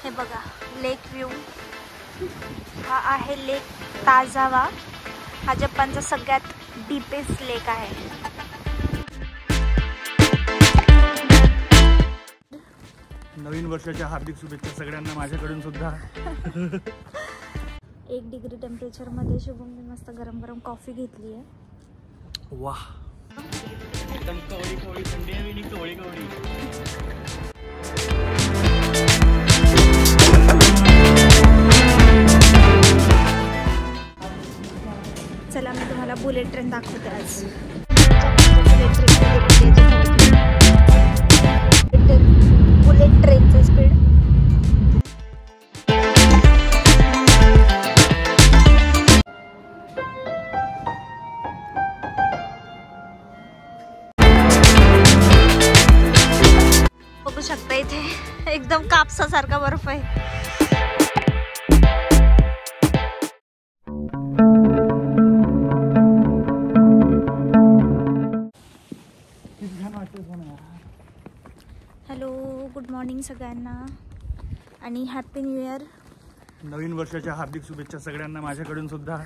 हे बघा लेक व्ह्यू. हा आहे लेक ताजावा. हा जपानचा सगळ्यात डीपेस्ट लेक आहे. नवीन वर्षाच्या हार्दिक शुभेच्छा सगळ्यांना माझ्याकडून सुद्धा. 1 डिग्री टेम्परेचर मध्ये शुभमने मस्त गरम गरम कॉफी घेतली आहे. वाह, एकदम कवळी कवळी थंडी आहे. मी कवळी कवळी. चला मी तुम्हाला बुलेट ट्रेन दाखवते आज. बुलेट ट्रेनचं स्पीड बघू शकता. इथे एकदम कापसासारखा बर्फ आहे. हॅलो, गुड मॉर्निंग सगळ्यांना आणि हॅपी न्यू इयर. नवीन वर्षाच्या हार्दिक शुभेच्छा सगळ्यांना माझ्याकडून सुद्धा.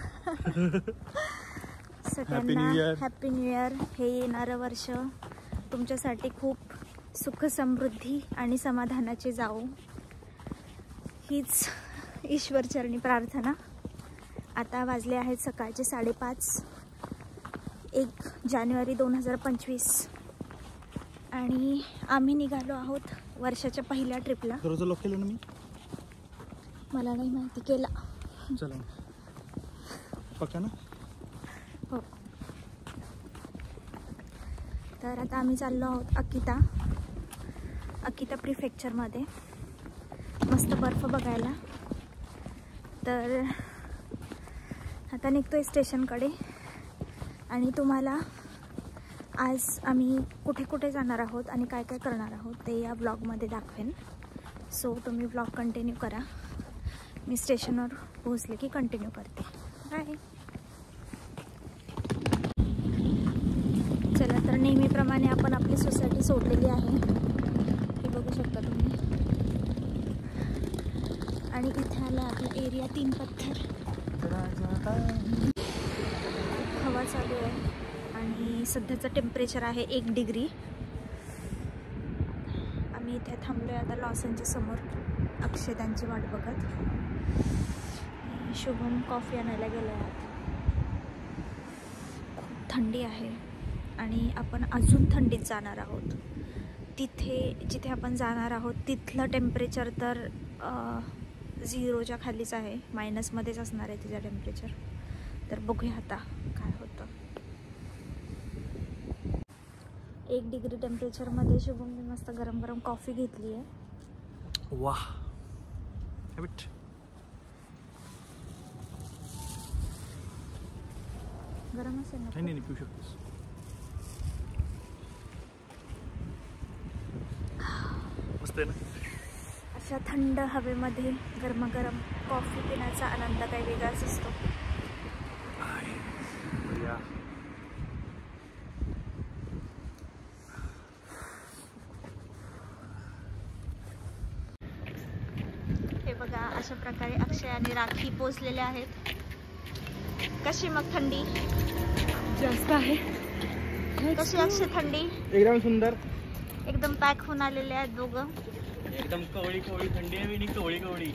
सगळ्यांना हॅपी न्यू इयर. हे येणारं वर्ष तुमच्यासाठी खूप सुख समृद्धी आणि समाधानाची जाओ, हीच ईश्वरचरणी प्रार्थना. आता वाजले आहेत सकाळचे 5:30. 1 जानेवारी 2025 आणि आम्ही निघालो आहोत वर्षाच्या पहिल्या ट्रिपला. रोज लॉक केलं ना मी. मला नाही माहिती. केला. चला पक्का ना. हो. तर आता आम्ही चाललो आहोत अकिता प्रिफेक्चरमध्ये मस्त बर्फ बघायला. तर आता निघतोय स्टेशनकडे आणि तुम्हाला आज आम्ही कुठे कुठे जाणार आहोत आणि काय काय करणार आहोत ते या ब्लॉगमध्ये दाखवेन. सो तुम्ही ब्लॉग कंटिन्यू करा. मी स्टेशनवर पोहोचले की कंटिन्यू करते. बाय. चला, तर नेहमीप्रमाणे आपण आपली सोसायटी सोडलेली आहे. हे बघू शकता तुम्ही. आणि इथे आला आपला एरिया 3 पत्थर. हवा चालू आहे आणि सध्याचं टेम्परेचर आहे 1 डिग्री. आम्ही इथे थांबलोय आता लॉसनच्या समोर अक्षदांची वाट बघत. शुभम कॉफी आणायला गेलो आहे. खूप थंडी आहे आणि आपण अजून थंडीत जाणार आहोत. जिथे आपण जाणार आहोत तिथलं टेम्परेचर तर 0च्या खालीच आहे. मायनसमध्येच असणार आहे तिचं टेम्परेचर. तर बघूया आता काय होतं. 1 डिग्री टेम्परेचरमध्ये शुभमने मस्त गरम गरम कॉफी घेतली आहे. वाह, गरम असेल ना. नाही पिऊ शकतेस. मस्त आहे ना. अशा थंड हवेमध्ये गरमागरम कॉफी पिण्याचा आनंद काही वेगळाच असतो. हे बघा, अशा प्रकारे अक्षय आणि राखी पोचलेले आहेत. कशी मग थंडी? जास्त आहे. कशी अक्षय थंडी? एकदम सुंदर. एकदम पॅक होऊन आलेले आहेत दोघं. एकदम कवळी कवळी थंडी आहे. मी कवळी कवळी.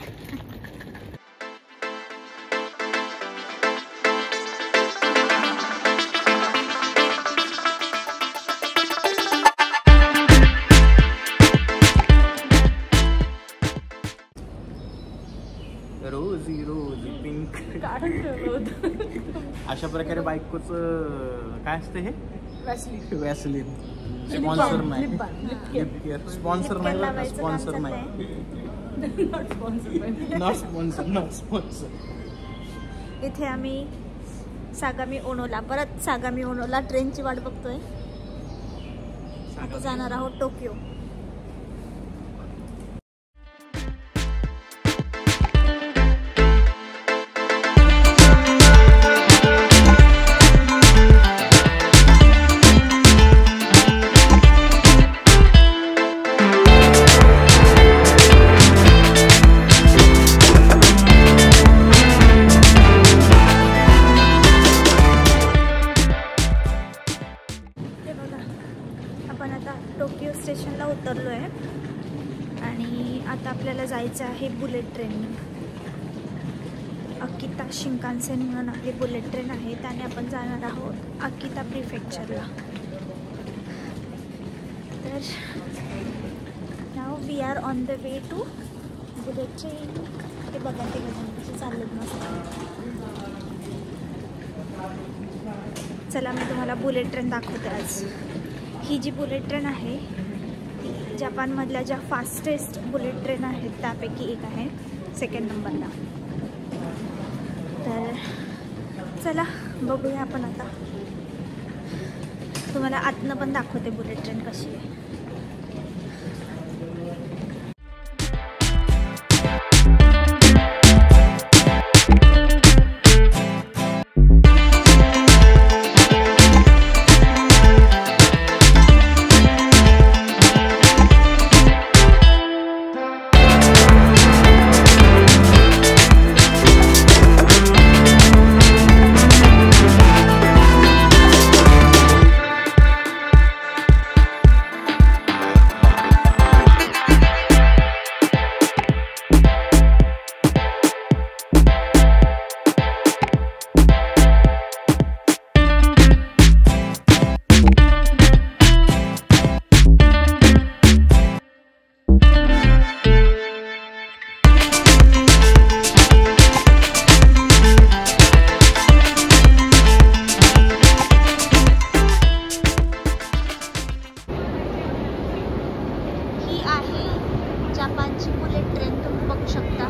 रोजी रोजी पिंक. अशा प्रकारे बायकोच काय असते हे? वॅसलीन. स्पॉन्सर नाही. स्पॉन्सर नाही. स्पॉन्सर नाही. Not sponsor. इथे आम्ही सागामी ओनोला ट्रेनची वाट बघतोय. आता जाणार आहोत टोकियो. आता आपल्याला जायचं आहे बुलेट ट्रेन. अकिता शिंकानसेन म्हणून आपली बुलेट ट्रेन आहे, त्याने आपण जाणार आहोत अकिता प्रिफेक्चरला. तर नाव we are on the way to bullet train. ते बघा ते कसे चाललेत मस्त. चला मी तुम्हाला बुलेट ट्रेन दाखवते आज. ही जी बुलेट ट्रेन आहे ती जपानमधल्या ज्या फास्टेस्ट बुलेट ट्रेन आहेत त्यापैकी एक आहे, 2nd नंबरला. तर चला बघूया आपण आता. तुम्हाला आतनं पण दाखवते बुलेट ट्रेन कशी आहे. जपानची बुलेट ट्रेन तुम्ही बघू शकता.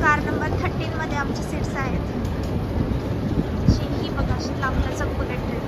कार नंबर 13 मध्ये आमची सीट्स आहेत. ही बघा लांबल्याचा बुलेट ट्रेन.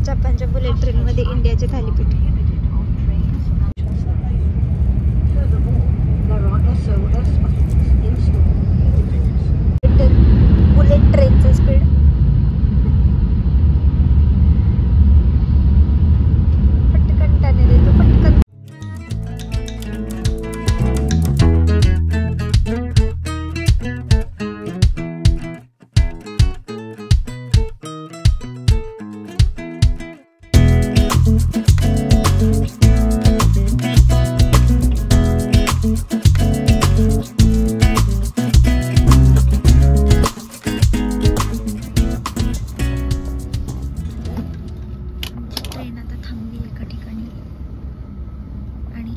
जपानच्या बुलेट ट्रेनमध्ये इंडियाचे थालीपीठ. बुलेट ट्रेनचं स्पीड पटकन टाने देतो पटकन.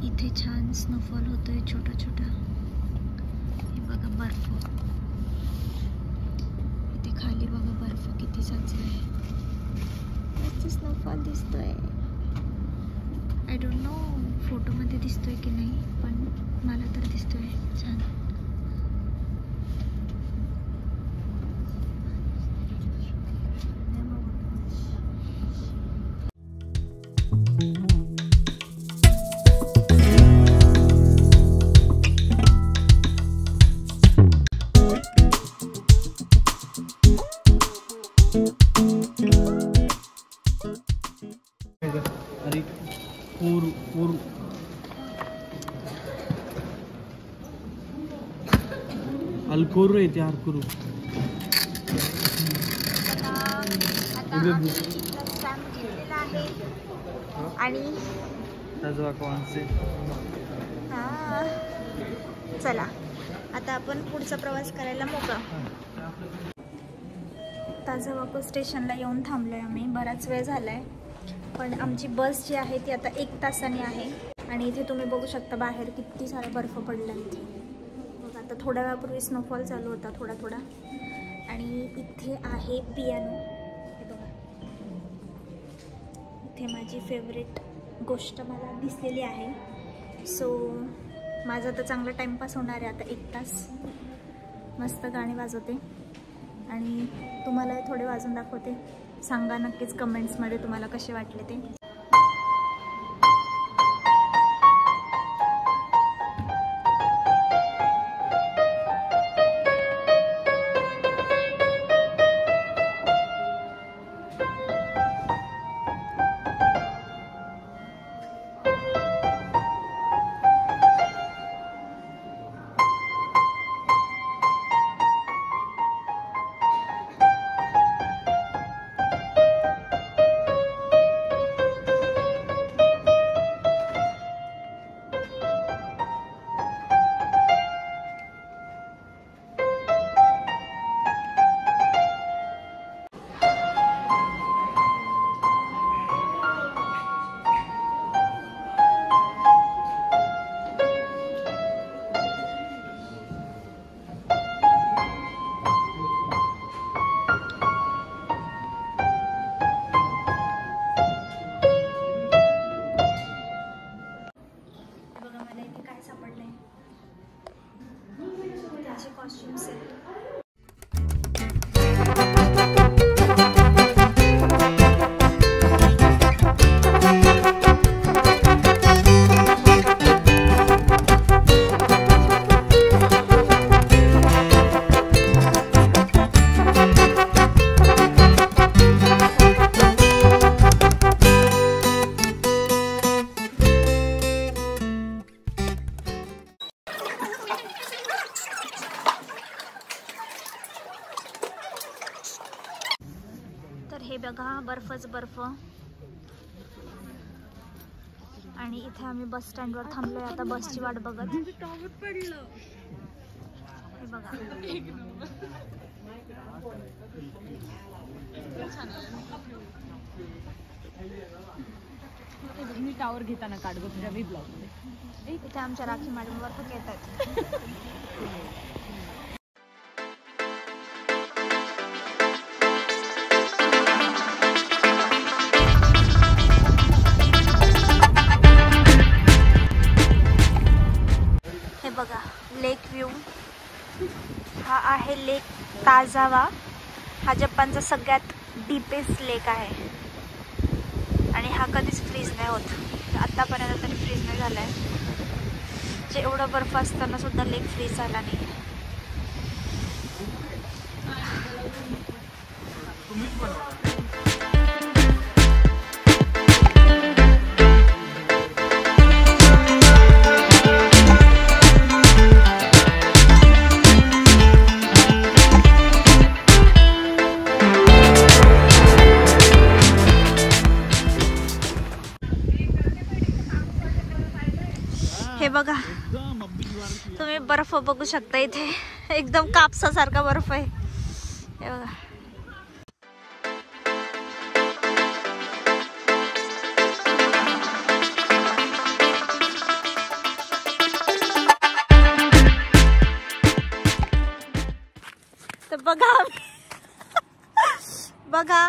इथे छान स्नोफॉल होतोय छोटा छोटा. हे बघा बर्फ, इथे खाली बघा बर्फ किती सारा. स्नोफॉल दिसतोय. आय डोंट नो फोटोमध्ये दिसतोय की नाही, पण मला तर दिसतोय छान. अलकुरू येते अलकुरू. आणि चला आता आपण पुढचा प्रवास करायला मोकळा. ताजवाको स्टेशनला येऊन थांबलोय आम्ही. बराच वेळ झालाय, पण आमची बस जी आहे ती आता 1 तासाने आहे. आणि इथे तुम्ही बघू शकता बाहेर किती सारा बर्फ पडला इथे. बघ आता थोड्या वेळापूर्वी स्नोफॉल चालू होता थोडा थोडा. आणि इथे आहे पियानो. हे बघा, इथे माझी फेवरेट गोष्ट मला दिसलेली आहे. सो माझा तर चांगला टाइमपास होणार आहे आता 1 तास. मस्त गाणी वाजवते आणि तुम्हाला थोडे वाजून दाखवते. सांगा नक्कीच कमेंट्समध्ये तुम्हाला कसे वाटले ते. हे बघा बर्फच बर्फ. आणि इथे आम्ही बस स्टँडवर थांबलोय आता बसची वाट बघत. हे बघा मी टावर घेताना काढतो तुझ्या ब्लॉग मध्ये. इथे आमच्या राखी मॅडम बर्फ घेतात. बघा लेक व्ह्यू. हा आहे लेक ताजावा. हा जपानचा सगळ्यात डीपेस्ट लेक आहे आणि हा कधीच फ्रीज नाही होत. आतापर्यंत तरी फ्रीज नाही झालाय. जे एवढं बर्फ असताना सुद्धा लेक फ्रीज झाला नाही. हे बघा तुम्ही बर्फ बघू शकता. इथे एकदम कापसासारखा बर्फ आहे. हे बघा तर बघा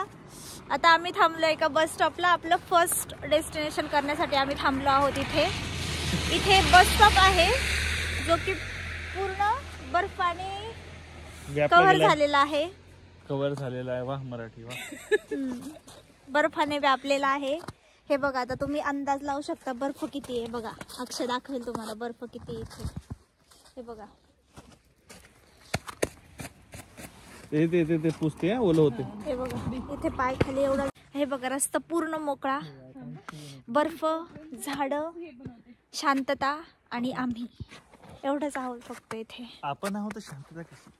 आता आम्ही थांबलो एका बस स्टॉपला. आपलं फर्स्ट डेस्टिनेशन करण्यासाठी आम्ही थांबलो आहोत इथे. इथे बस स्टॉप आहे जो की पूर्ण बर्फाने कव्हर झालेला आहे. कव्हर झालेला आहे. वाह मराठी वाह. बर्फाने व्यापलेला आहे. हे बघा आता तुम्ही अंदाज लावू शकता बर्फ किती आहे. बघा अक्षय दाखवेल तुम्हाला बर्फ किती आहे इथे. हे बघा ते पुसते ओलं होते. हे बघा इथे पाय खाली एवढा. हे बघा रस्ता पूर्ण मोकळा, बर्फ, झाडं, शांतता आणि आम्ही एवढंच आहोत फक्त इथे. आपण आहोत शांतता कशी.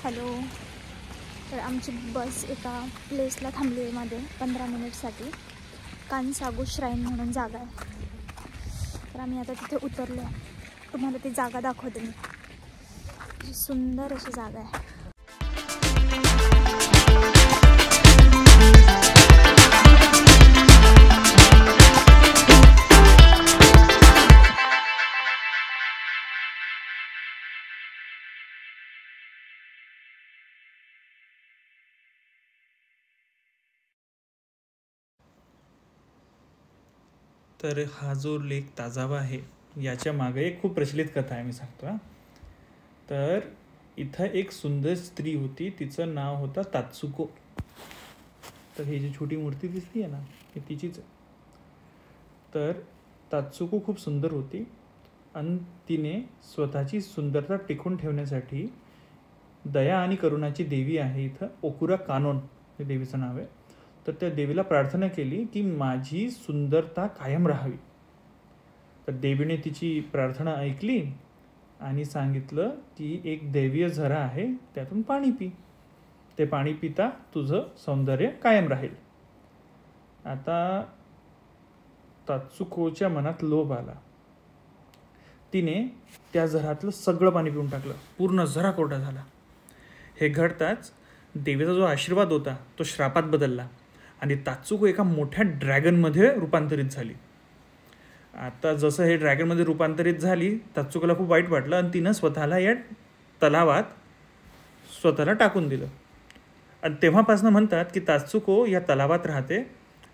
हॅलो. तर आमची बस एका प्लेसला थांबली आहे मध्ये 15 मिनिटसाठी. कानसागू श्राईन म्हणून जागा आहे. तर आम्ही आता तिथे उतरलो. तुम्हाला ती जागा दाखवते मी. सुंदर अशी जागा आहे. तर हा जो लेक ताजावा आहे याच्या मागे एक खूप प्रचलित कथा आहे. मी सांगतो हा. तर इथं एक सुंदर स्त्री होती. तिचं नाव होतं तात्सुको. तर ही जी छोटी मूर्ती दिसली आहे ना ही तिचीच आहे. तर तात्सुको खूप सुंदर होती आणि तिने स्वतःची सुंदरता टिकून ठेवण्यासाठी दया आणि करुणाची देवी आहे इथं ओकुरा कानोन हे देवीचं नाव आहे. तर त्या देवीला प्रार्थना केली की माझी सुंदरता कायम राहावी. तर देवीने तिची प्रार्थना ऐकली आणि सांगितलं की एक दैवीय झरा आहे त्यातून पाणी पी. ते पाणी पिता तुझं सौंदर्य कायम राहील. आता तात्सुकोच्या मनात लोभ आला. तिने त्या झऱ्यातलं सगळं पाणी पिऊन टाकलं. पूर्ण झरा कोरडा झाला. हे घडताच देवीचा जो आशीर्वाद होता तो श्रापात बदलला आणि तात्सुको एका मोठ्या ड्रॅगनमध्ये रूपांतरित झाली. आता जसं हे ड्रॅगनमध्ये रूपांतरित झाली तात्सुकोला खूप वाईट वाटलं आणि तिनं स्वतःला या तलावात स्वतःला टाकून दिलं. आणि तेव्हापासून म्हणतात की तात्सुको या तलावात राहते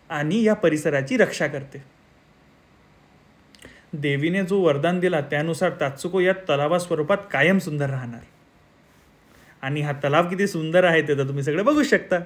आणि या परिसराची रक्षा करते. देवीने जो वरदान दिला त्यानुसार तात्सुको या तलावा स्वरूपात कायम सुंदर राहणार. आणि हा तलाव किती सुंदर आहे ते तर तुम्ही सगळे बघू शकता.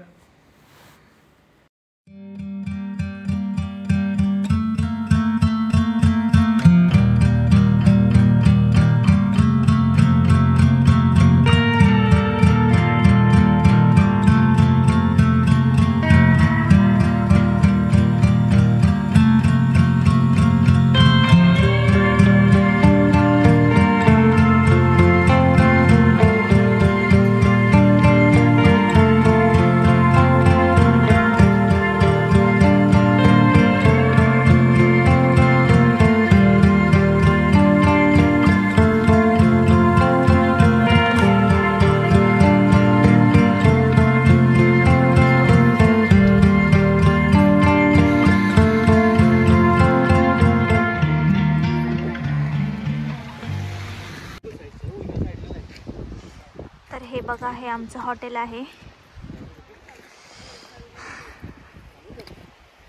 हे बघा हे आमचं हॉटेल आहे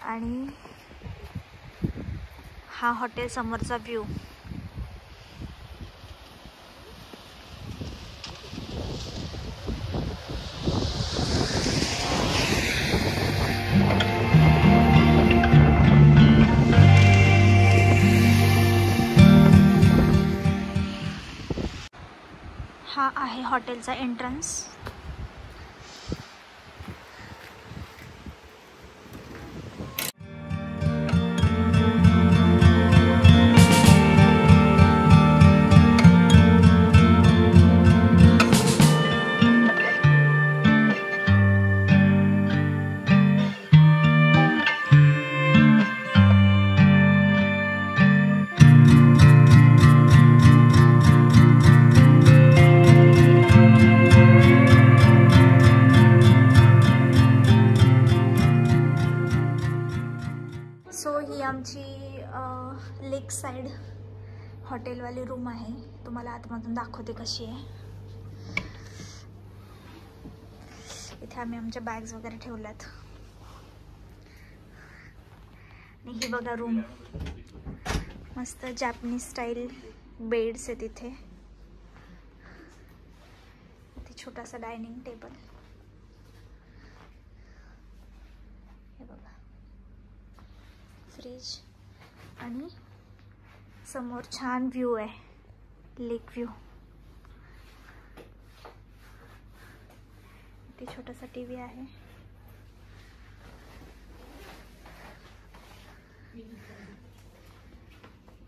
आणि हा हॉटेल समोरचा व्ह्यू. हा आहे हॉटेलचा एंट्रन्स. सो ही आमची लेक साईड हॉटेलवाली रूम आहे. तुम्हाला आतमधून दाखवते कशी आहे. इथे आम्ही आमच्या बॅग्स वगैरे ठेवल्यात. आणि ही बघा रूम, मस्त जॅपनीज स्टाईल बेड्स आहेत इथे. इथे छोटासा डायनिंग टेबल, हे बघा फ्रीज, आणि समोर छान व्ह्यू आहे, लेक व्ह्यू. इथे छोटासा टीव्ही आहे.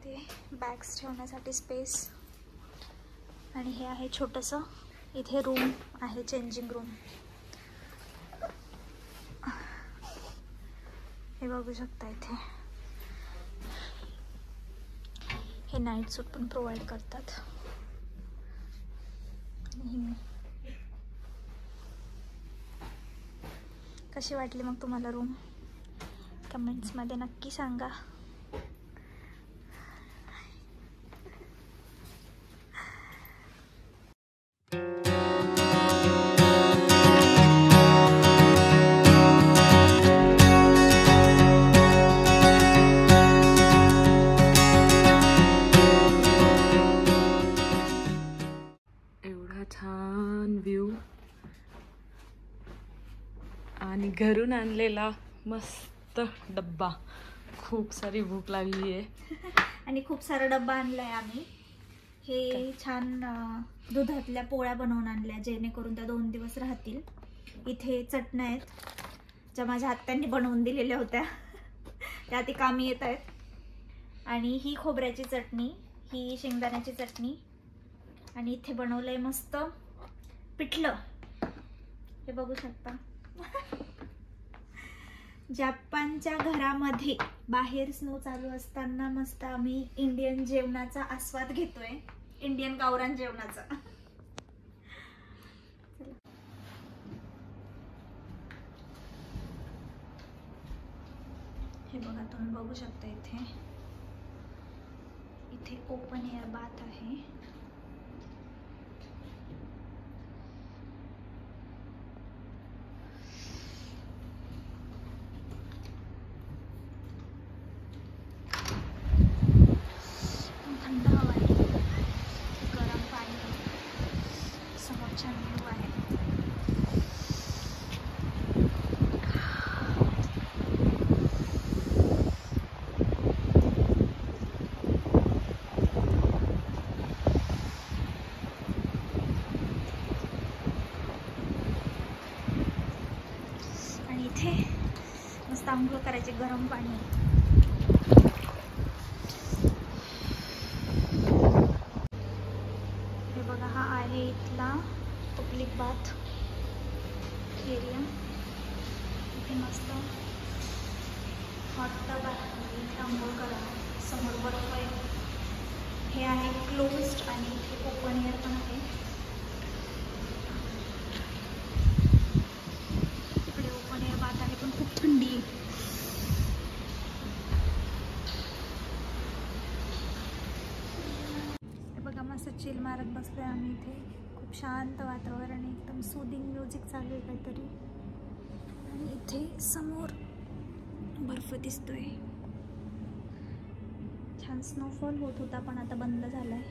ते बॅग्स ठेवण्यासाठी स्पेस. आणि हे आहे छोटंसं इथे रूम आहे, चेंजिंग रूम. हे बघू शकता. इथे हे नाईट सूट पण प्रोव्हाइड करतात. कशी वाटली मग तुम्हाला रूम? कमेंट्समध्ये नक्की सांगा. छान व्ह्यू आणि घरून आणलेला मस्त डब्बा. खूप सारी भूक लागली आहे आणि खूप सारा डब्बा आणलाय आम्ही. हे छान दुधातल्या पोळ्या बनवून आणल्या, जेणेकरून त्या 2 दिवस राहतील. इथे चटण्या आहेत ज्या माझ्या आत्यांनी बनवून दिलेल्या होत्या, त्या ती कामी येत आहेत. आणि ही खोबऱ्याची चटणी, ही शेंगदाण्याची चटणी. आणि इथे बनवलंय मस्त पिठलं, हे बघू शकता. जपानच्या घरामध्ये बाहेर स्नो चालू असताना मस्त आम्ही इंडियन जेवणाचा आस्वाद घेतोय, इंडियन गावरान जेवणाचा. हे बघा, तुम्ही बघू शकता इथे ओपन एअर बाथ आहे. थंड हवा आहे, गरम पाणी, समोर छान व्ह्यू आहे. आणि इथे मस्त आंघोळ करायचे, गरम पाणी. हे बघा, हा आहे इथला पब्लिक बाथ एरिया. इथे मस्त हॉट टब आहे, इथे आंघोळ करा. समोर बर्फ आहे. हे आहे क्लोज्ड आणि इथे ओपन एअर पण आहे. इकडे ओपन एअर बाथ आहे, पण खूप थंडी आहे. बघा, मस्त चिल मारत बसलोय आम्ही इथे. खूप शांत वातावरण, एकदम सूदिंग म्युझिक चालू आहे काहीतरी. आणि इथे समोर बर्फ दिसतोय. छान स्नोफॉल होत होता, पण आता बंद झालाय.